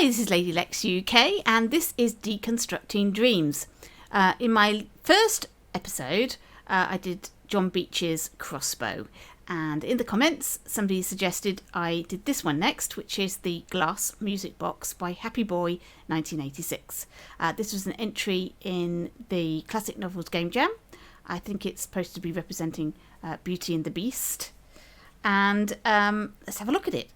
Hi, this is Lady Lex UK, and this is Deconstructing Dreams. In my first episode, I did John Beach's Crossbow, and in the comments, somebody suggested I did this one next, which is the Glass Music Box by Happy Boy 1986. This was an entry in the Classic Novels Game Jam. I think it's supposed to be representing Beauty and the Beast. And let's have a look at it.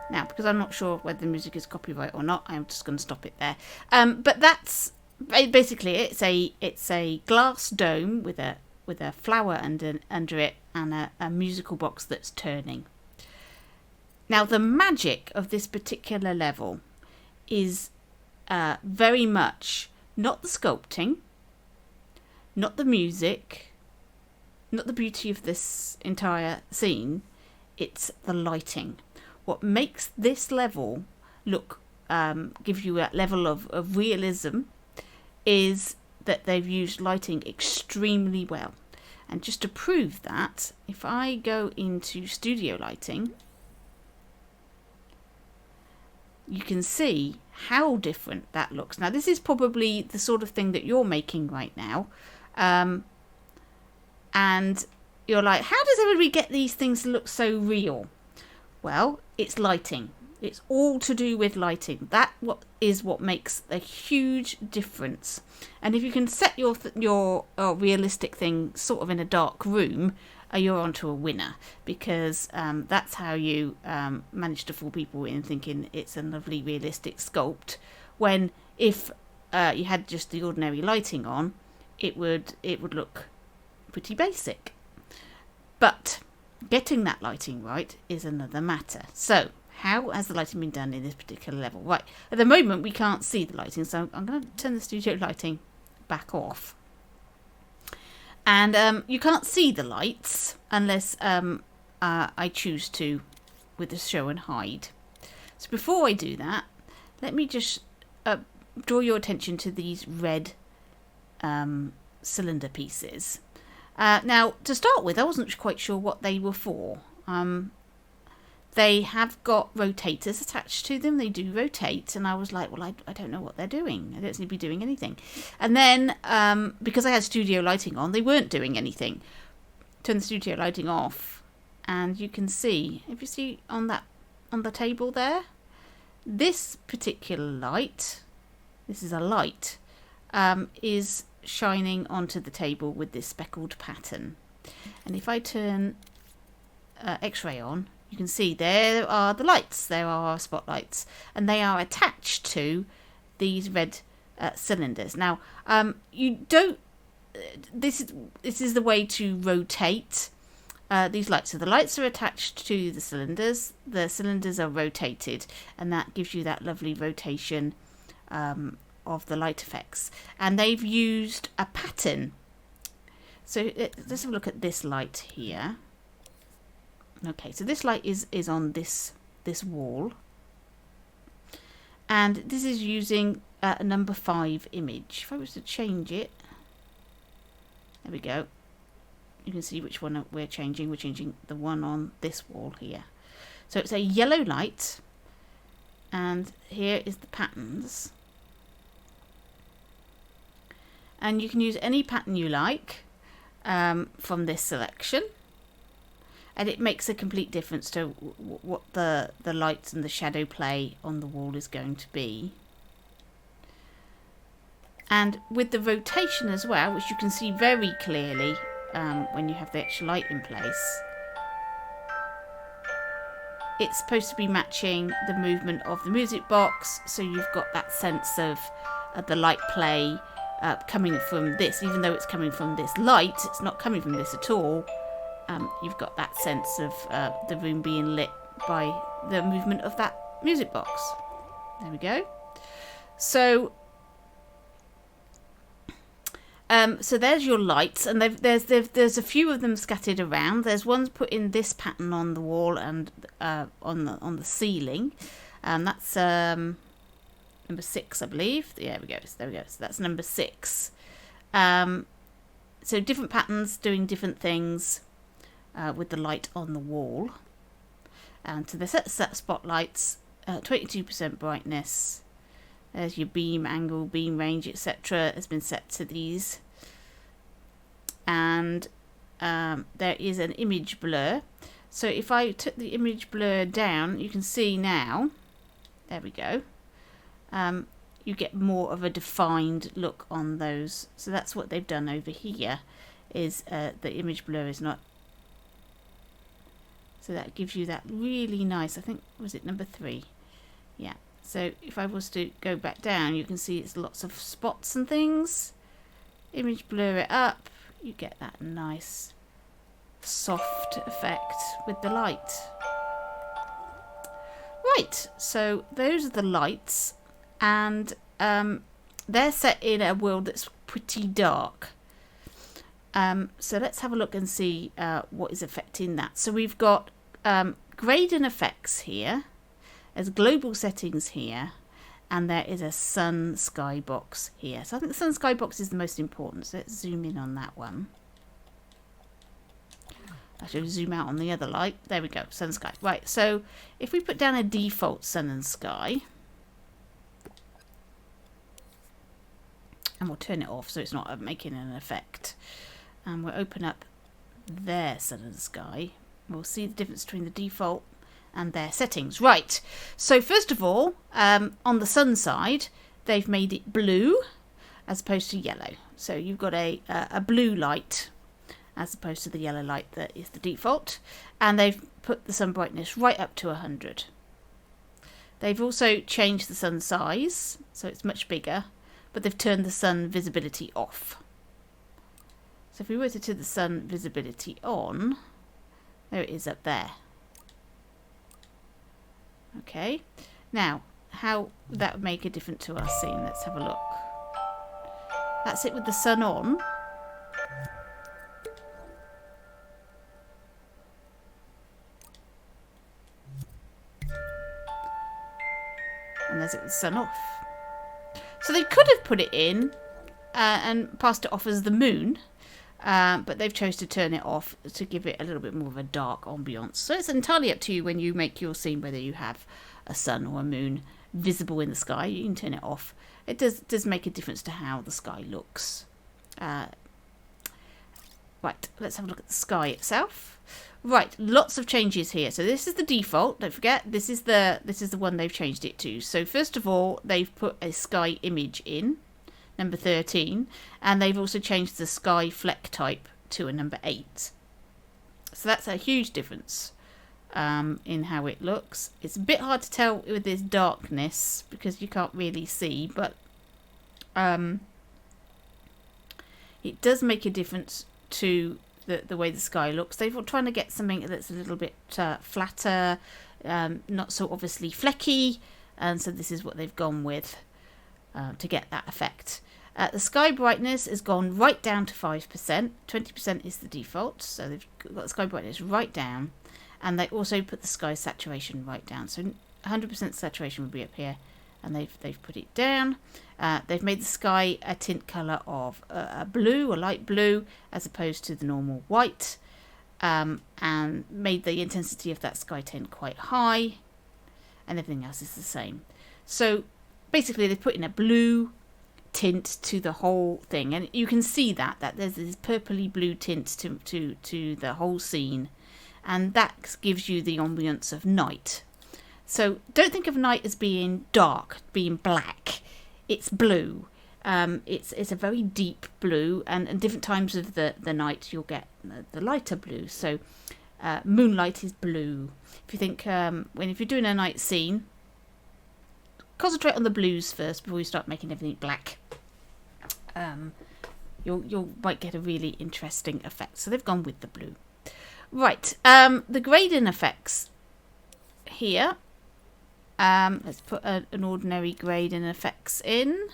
Now, because I'm not sure whether the music is copyright or not, I'm just going to stop it there. But that's basically it's a glass dome with a flower under it and a musical box that's turning. Now, the magic of this particular level is very much not the sculpting, not the music, not the beauty of this entire scene. It's the lighting. What makes this level look, give you a level of realism is that they've used lighting extremely well. And just to prove that, if I go into studio lighting, you can see how different that looks. Now, this is probably the sort of thing that you're making right now. And you're like, how does everybody get these things to look so real? Well, it's lighting. It's all to do with lighting. That is what makes a huge difference. And if you can set your realistic thing sort of in a dark room, you're onto a winner, because that's how you manage to fool people in thinking it's a lovely realistic sculpt. When if you had just the ordinary lighting on, it would look pretty basic. But getting that lighting right is another matter. So, how has the lighting been done in this particular level? Right, at the moment we can't see the lighting, so I'm going to turn the studio lighting back off. And you can't see the lights unless I choose to with the show and hide. So before I do that, let me just draw your attention to these red cylinder pieces. Now, to start with, I wasn't quite sure what they were for. They have got rotators attached to them. They do rotate. And I was like, well, I don't know what they're doing. I don't seem to be doing anything. And then, because I had studio lighting on, they weren't doing anything. Turn the studio lighting off. And you can see, if you see on the table there, this particular light, this is a light, is shining onto the table with this speckled pattern. And if I turn X-ray on, you can see there are the lights, there are our spotlights, and they are attached to these red cylinders. Now, you don't. This is the way to rotate these lights. So the lights are attached to the cylinders. The cylinders are rotated, and that gives you that lovely rotation of the light effects. And they've used a pattern. So let's have a look at this light here. Okay, so this light is on this wall, and this is using a number 5 image. If I was to change it, there we go. You can see which one we're changing. We're changing the one on this wall here. So it's a yellow light, and here is the patterns. And you can use any pattern you like from this selection. And it makes a complete difference to what the lights and the shadow play on the wall is going to be. And with the rotation as well, which you can see very clearly when you have the extra light in place, it's supposed to be matching the movement of the music box, so you've got that sense of the light play coming from this. Even though it's coming from this light, it's not coming from this at all. You've got that sense of the room being lit by the movement of that music box. There we go. So there's your lights, and there's a few of them scattered around. There's ones put in this pattern on the wall and on the ceiling. That's number 6, I believe. Yeah, there we go. So that's number 6. So different patterns doing different things with the light on the wall. And so they set spotlights, 22% brightness. There's your beam angle, beam range, etc. has been set to these. And there is an image blur. So if I took the image blur down, you can see now, there we go, you get more of a defined look on those. So that's what they've done over here, is the image blur is not. So that gives you that really nice, I think, was it number 3? Yeah. So if I was to go back down, you can see it's lots of spots and things. Image blur it up, you get that nice soft effect with the light. Right, so those are the lights, and they're set in a world that's pretty dark. So let's have a look and see what is affecting that. So we've got gradient effects here, there's global settings here, and there is a sun sky box here. So I think the sun sky box is the most important. So let's zoom in on that one. I should zoom out on the other light. There we go, sun sky. Right, so if we put down a default sun and sky, and we'll turn it off so it's not making an effect, and we'll open up their sun and sky, we'll see the difference between the default and their settings. Right, so first of all, on the sun side, they've made it blue as opposed to yellow. So you've got a blue light as opposed to the yellow light that is the default, and they've put the sun brightness right up to 100. They've also changed the sun size, so it's much bigger, but they've turned the sun visibility off. So if we were to turn the sun visibility on, there it is up there. Okay, now how that would make a difference to our scene, let's have a look. That's it with the sun on. And there's it with the sun off. So they could have put it in and passed it off as the moon, but they've chose to turn it off to give it a little bit more of a dark ambiance. So it's entirely up to you when you make your scene whether you have a sun or a moon visible in the sky. You can turn it off. It does make a difference to how the sky looks. Right, let's have a look at the sky itself. Right, lots of changes here. So this is the default. Don't forget, this is the one they've changed it to. So first of all, they've put a sky image in, number 13, and they've also changed the sky fleck type to a number 8. So that's a huge difference in how it looks. It's a bit hard to tell with this darkness because you can't really see, but it does make a difference to the way the sky looks. They're trying to get something that's a little bit flatter, not so obviously flecky, and so this is what they've gone with to get that effect. The sky brightness has gone right down to 5%. 20% is the default, so they've got the sky brightness right down, and they also put the sky saturation right down. So 100% saturation would be up here, and they've put it down. They've made the sky a tint colour of a blue, a light blue, as opposed to the normal white, and made the intensity of that sky tint quite high, and everything else is the same. So basically they've put in a blue tint to the whole thing, and you can see that there's this purpley blue tint to the whole scene, and that gives you the ambience of night. So don't think of night as being dark, being black. It's blue. It's a very deep blue, and at different times of the night you'll get the lighter blue. So moonlight is blue. If you think if you're doing a night scene, concentrate on the blues first before you start making everything black. You might get a really interesting effect. So they've gone with the blue. Right, the gradient effects here. Let's put an ordinary gradient effects in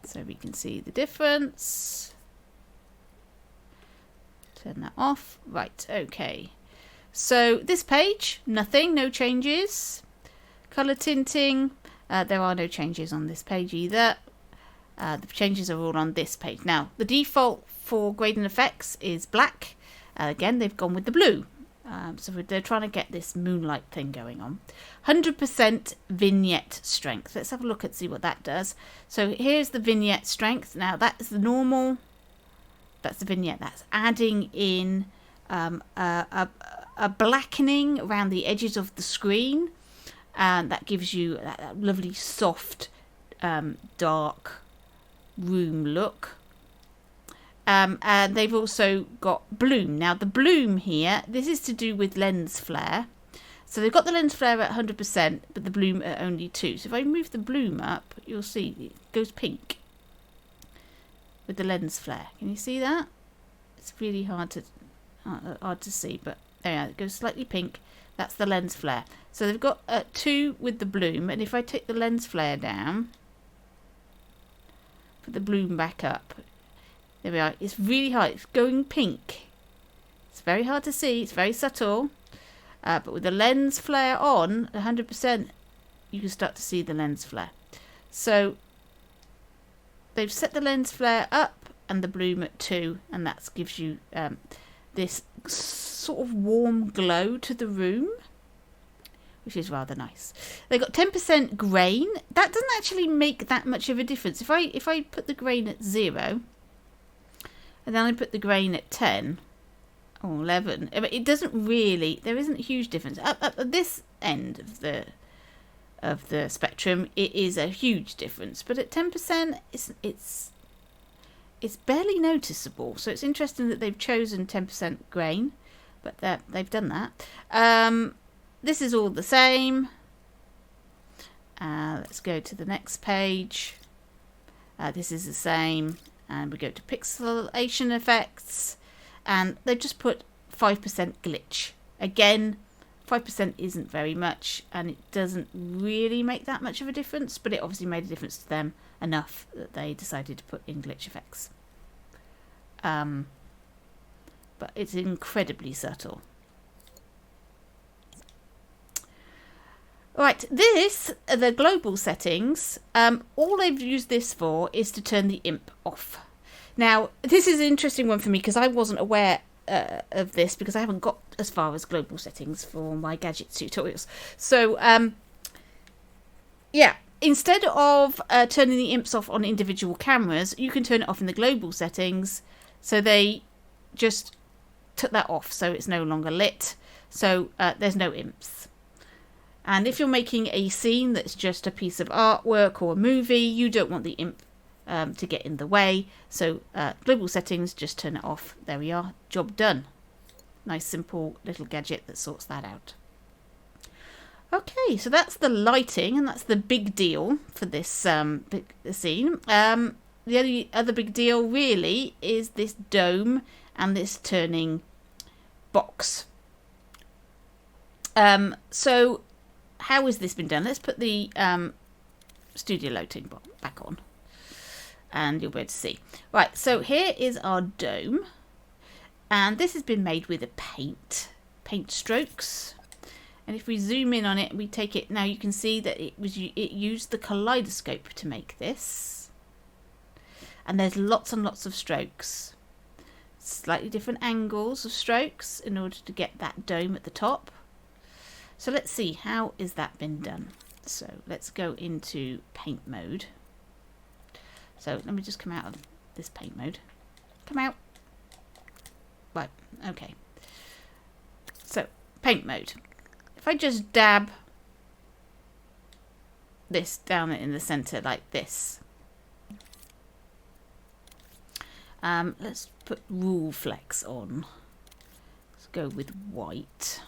so we can see the difference. Turn that off. Right, okay. So this page, nothing, no changes. Colour tinting, there are no changes on this page either. The changes are all on this page. Now, the default for grading effects is black. Again, they've gone with the blue. So they're trying to get this moonlight thing going on. 100% vignette strength. Let's have a look and see what that does. So here's the vignette strength. Now, that's the normal. That's the vignette. That's adding in a blackening around the edges of the screen. And that gives you that lovely soft, dark room look. And they've also got bloom. Now the bloom here, this is to do with lens flare. So they've got the lens flare at 100%, but the bloom at only 2. So if I move the bloom up, you'll see it goes pink with the lens flare. Can you see that? It's really hard to see, but there you are. It goes slightly pink. That's the lens flare. So they've got 2 with the bloom, and if I take the lens flare down, put the bloom back up, there we are. It's really hard. It's going pink. It's very hard to see. It's very subtle. But with the lens flare on, 100%, you can start to see the lens flare. So they've set the lens flare up and the bloom at 2, and that gives you this sort of warm glow to the room, which is rather nice. They got 10% grain. That doesn't actually make that much of a difference. If I put the grain at 0, and then I put the grain at 10 or 11, it doesn't really. There isn't a huge difference. At this end of the spectrum, it is a huge difference. But at 10%, it's barely noticeable. So it's interesting that they've chosen 10% grain, but they've done that. This is all the same. Let's go to the next page. This is the same. And we go to pixelation effects, and they've just put 5% glitch. Again, 5% isn't very much, and it doesn't really make that much of a difference, but it obviously made a difference to them enough that they decided to put in glitch effects. But it's incredibly subtle. Right, the global settings, all they've used this for is to turn the imp off. Now, this is an interesting one for me because I wasn't aware of this because I haven't got as far as global settings for my gadget tutorials. So, yeah, instead of turning the imps off on individual cameras, you can turn it off in the global settings. So they just took that off, so it's no longer lit. So there's no imps. And if you're making a scene that's just a piece of artwork or a movie, you don't want the imp to get in the way. So global settings, just turn it off. There we are. Job done. Nice simple little gadget that sorts that out. Okay, so that's the lighting, and that's the big deal for this scene. The only other big deal really is this dome and this turning box. So how has this been done? Let's put the studio loading back on, and you'll be able to see. Right, so here is our dome, and this has been made with a paint strokes. And if we zoom in on it, we take it. Now you can see that it used the kaleidoscope to make this, and there's lots and lots of strokes, slightly different angles of strokes in order to get that dome at the top. So let's see, how is that been done? So let's go into paint mode. So let me just come out of this paint mode. Come out. Right, okay. So paint mode. If I just dab this down in the center like this. Let's put rule flex on. Let's go with white.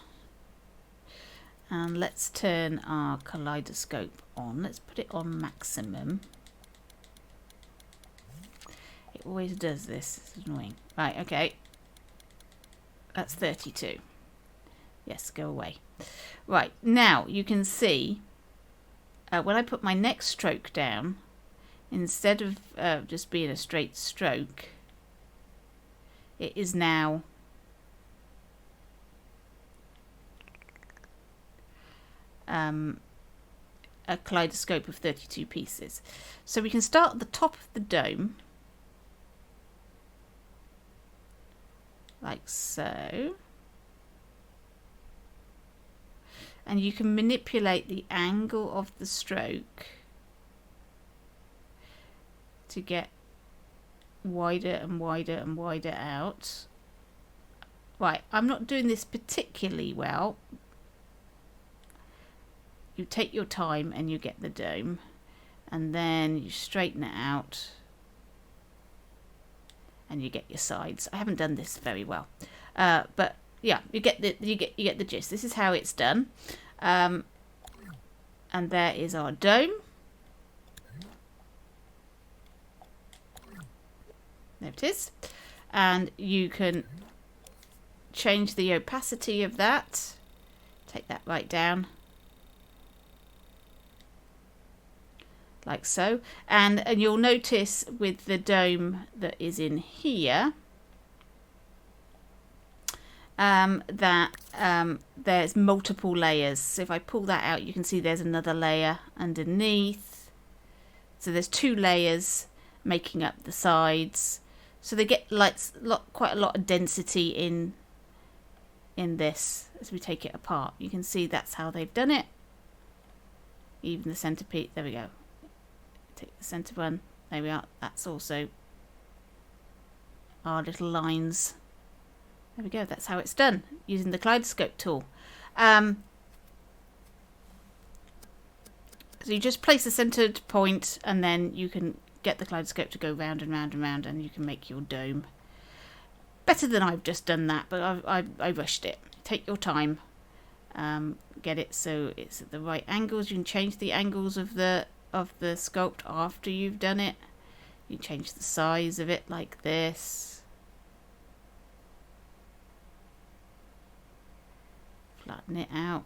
And let's turn our kaleidoscope on. Let's put it on maximum. It always does this. It's annoying. Right, okay. That's 32. Yes, go away. Right, now you can see when I put my next stroke down, instead of just being a straight stroke, it is now a kaleidoscope of 32 pieces. So we can start at the top of the dome, like so. And you can manipulate the angle of the stroke to get wider and wider and wider out. Right, I'm not doing this particularly well. You take your time and you get the dome, and then you straighten it out and you get your sides. I haven't done this very well, but yeah, you get the gist. This is how it's done, and there is our dome. There it is, and you can change the opacity of that. Take that right down, like so, and you'll notice with the dome that is in here that there's multiple layers. So if I pull that out, you can see there's another layer underneath. So there's 2 layers making up the sides. So they get quite a lot of density in this as we take it apart. You can see that's how they've done it. Even the centerpiece. There we go. Take the center one. There we are. That's also our little lines. There we go. That's how it's done using the kaleidoscope tool. So you just place a centered point, and then you can get the kaleidoscope to go round and round and round, and you can make your dome. Better than I've just done that, but I rushed it. Take your time. Get it so it's at the right angles. You can change the angles of the sculpt after you've done it. You can change the size of it like this. Flatten it out.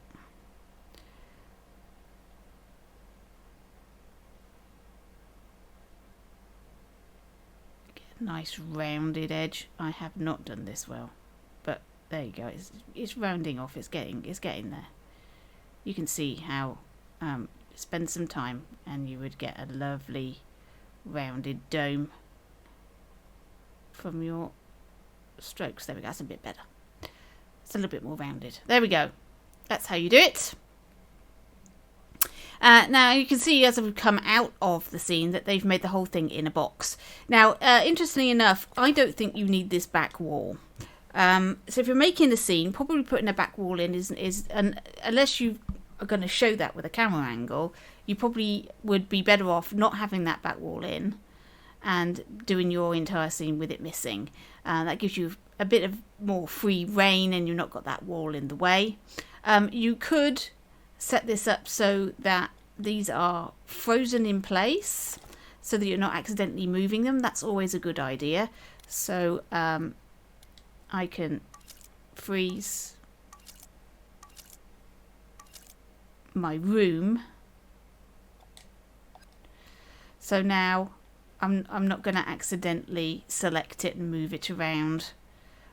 Get a nice rounded edge. I have not done this well, but there you go. It's rounding off. It's getting there. You can see how spend some time and you would get a lovely rounded dome from your strokes. There we go. That's a bit better. It's a little bit more rounded. There we go. That's how you do it. Now you can see as we've come out of the scene that they've made the whole thing in a box. Now, interestingly enough, I don't think you need this back wall. So if you're making a scene, probably putting a back wall in is unless you are going to show that with a camera angle, you probably would be better off not having that back wall in and doing your entire scene with it missing. That gives you a bit of more free reign and you've not got that wall in the way. You could set this up so that these are frozen in place so that you're not accidentally moving them. That's always a good idea. So I can freeze my room. So now I'm not going to accidentally select it and move it around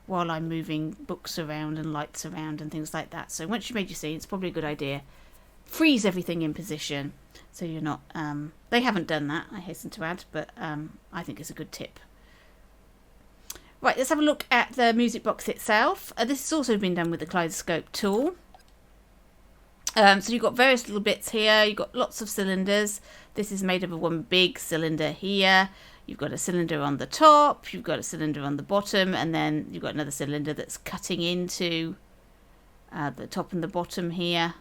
while I'm moving books around and lights around and things like that. So once you've made your scene, it's probably a good idea. Freeze everything in position so you're not... they haven't done that, I hasten to add, but I think it's a good tip. Right, let's have a look at the music box itself. This has also been done with the kaleidoscope tool. So you've got various little bits here. You've got lots of cylinders. This is made up of one big cylinder here. You've got a cylinder on the top. You've got a cylinder on the bottom. And then you've got another cylinder that's cutting into the top and the bottom here,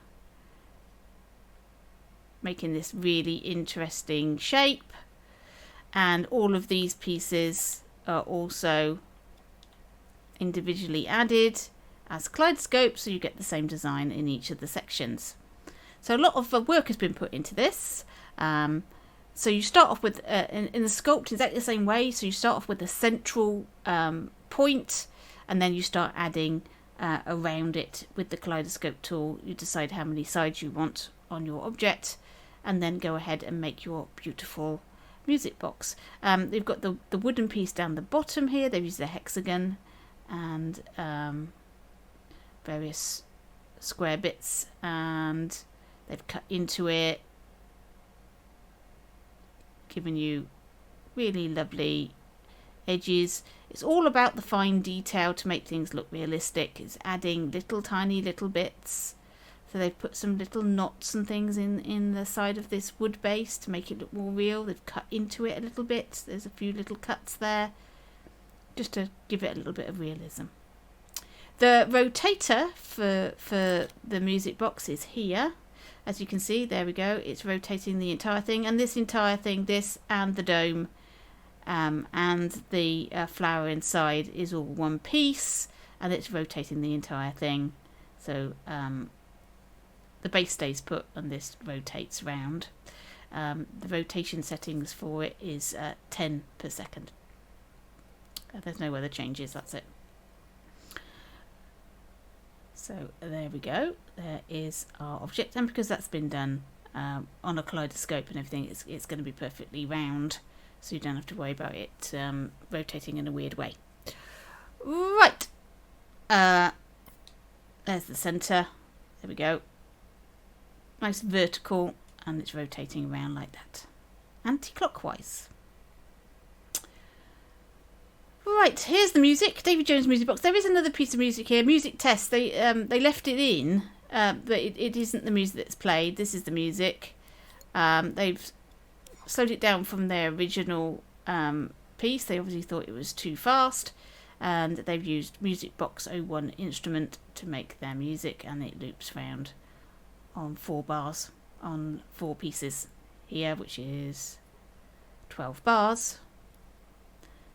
making this really interesting shape. And all of these pieces are also individually added as kaleidoscope, so you get the same design in each of the sections. So a lot of work has been put into this. So you start off with, in the sculpt exactly the same way, so you start off with a central point, and then you start adding around it with the kaleidoscope tool. You decide how many sides you want on your object, and then go ahead and make your beautiful music box. They've got the wooden piece down the bottom here. They've used a hexagon and various square bits, and they've cut into it giving you really lovely edges. It's all about the fine detail to make things look realistic. It's adding little tiny little bits. So they've put some little knots and things in the side of this wood base to make it look more real. They've cut into it a little bit. There's a few little cuts there just to give it a little bit of realism. The rotator for the music box is here. As you can see, there we go. It's rotating the entire thing. And this entire thing, this and the dome and the flower inside is all one piece. And it's rotating the entire thing. So the base stays put and this rotates round. The rotation settings for it is 10 per second. There's no other changes, that's it. So there we go. There is our object, and because that's been done on a kaleidoscope and everything, it's going to be perfectly round, so you don't have to worry about it rotating in a weird way. Right. There's the centre. There we go. Nice vertical, and it's rotating around like that, anti-clockwise. Right, here's the music, Davy Jones music box. There is another piece of music here, music test. They left it in, but it isn't the music that's played. This is the music. They've slowed it down from their original piece. They obviously thought it was too fast, and they've used Music Box 01 instrument to make their music, and it loops round on 4 bars, on 4 pieces here, which is 12 bars.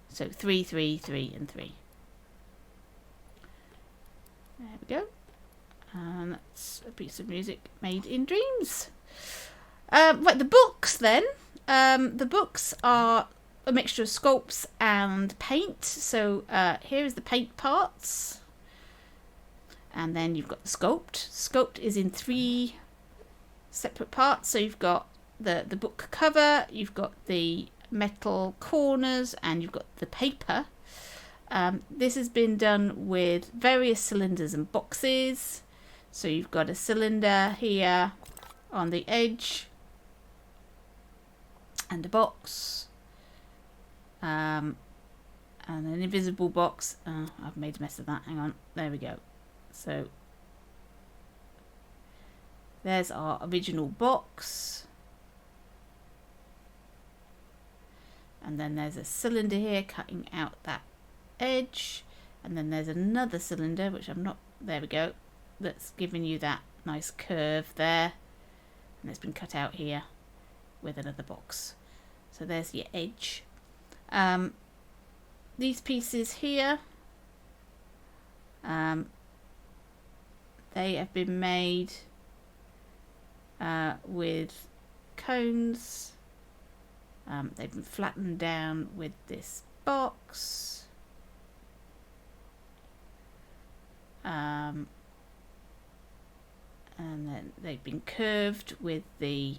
So 3, 3, 3 and 3. There we go. And that's a piece of music made in Dreams. Right, the books then. The books are a mixture of sculpts and paint. So here is the paint parts. And then you've got the sculpt. Sculpt is in 3 separate parts. So you've got the book cover, you've got the metal corners, and you've got the paper. This has been done with various cylinders and boxes. So you've got a cylinder here on the edge and a box, and an invisible box. I've made a mess of that, hang on, there we go. So there's our original box, and then there's a cylinder here cutting out that edge, and then there's another cylinder which I'm not, there we go, that's giving you that nice curve there, and it's been cut out here with another box. So there's your edge. These pieces here, they have been made with cones. They've been flattened down with this box. And then they've been curved with the,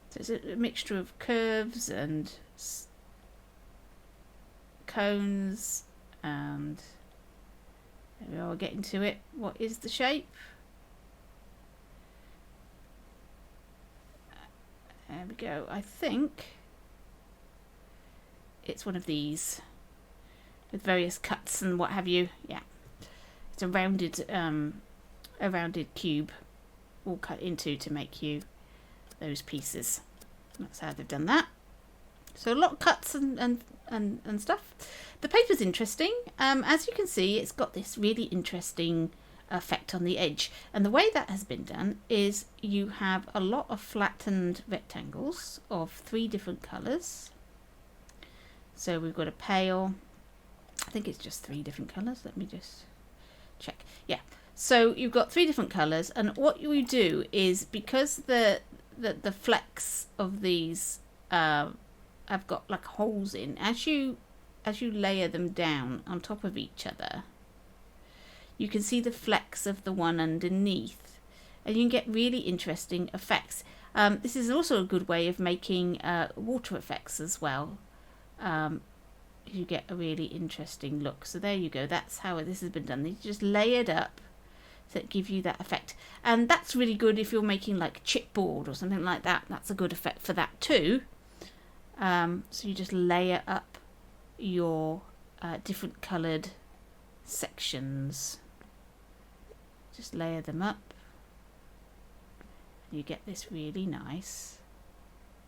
so it's a mixture of curves and cones, and there we are, getting to it. What is the shape? There we go. I think it's one of these with various cuts and what have you. Yeah, it's a rounded cube all cut into to make you those pieces. That's how they've done that. So a lot of cuts and stuff. The paper's interesting. As you can see, it's got this really interesting effect on the edge, and the way that has been done is you have a lot of flattened rectangles of 3 different colours. So we've got a pale, I think it's just 3 different colours, let me just check. Yeah, so you've got 3 different colours, and what you do is, because the flecks of these have got like holes in, as you layer them down on top of each other, you can see the flecks of the one underneath, and you can get really interesting effects. This is also a good way of making water effects as well. You get a really interesting look. So there you go, that's how this has been done. These just layered up that give you that effect. And that's really good if you're making like chipboard or something like that. That's a good effect for that too. So you just layer up your different coloured sections. Just layer them up. You get this really nice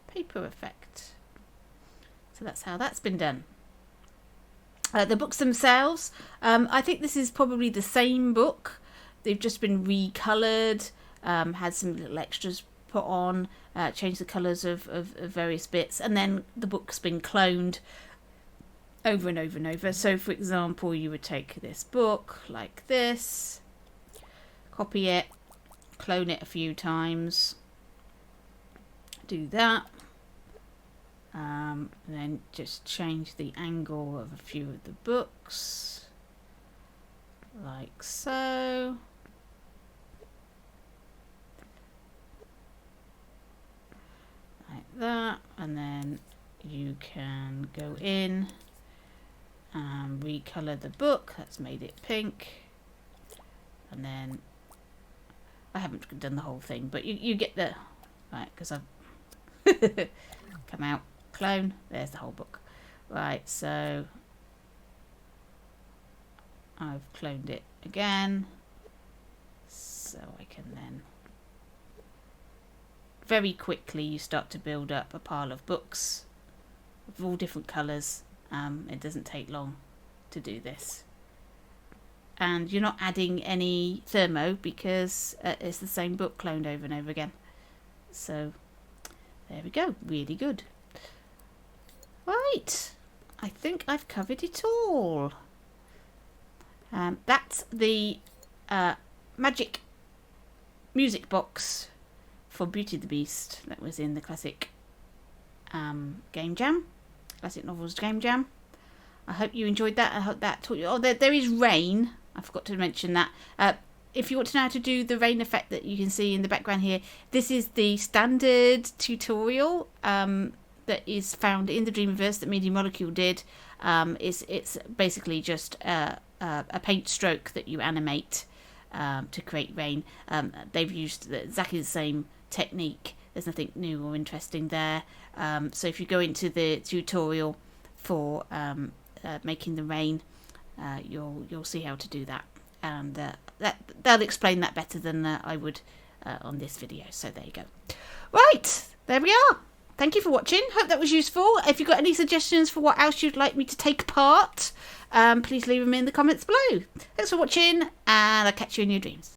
paper effect. So that's how that's been done. The books themselves, I think this is probably the same book. They've just been recoloured, had some little extras put on, changed the colours of various bits, and then the book's been cloned over and over and over. So for example, you would take this book like this, copy it, clone it a few times, do that, and then just change the angle of a few of the books like so. Like that, and then you can go in and recolour the book. That's made it pink, and then I haven't done the whole thing, but you get the right, because I've come out, clone, there's the whole book. Right, so I've cloned it again, so I can then very quickly you start to build up a pile of books of all different colours. It doesn't take long to do this. And you're not adding any thermo because it's the same book cloned over and over again. So there we go, really good. Right, I think I've covered it all. That's the magic music box for Beauty and the Beast that was in the classic game jam, classic novels game jam. I hope you enjoyed that. I hope that taught you. Oh, there is rain. I forgot to mention that. If you want to know how to do the rain effect that you can see in the background here, this is the standard tutorial that is found in the Dreamverse that Media Molecule did. It's basically just a paint stroke that you animate to create rain. They've used exactly the same technique. There's nothing new or interesting there. So if you go into the tutorial for making the rain, you'll see how to do that, and they'll explain that better than I would on this video. So there you go. Right, there we are. Thank you for watching. Hope that was useful. If you've got any suggestions for what else you'd like me to take apart, please leave them in the comments below. Thanks for watching, and I'll catch you in your dreams.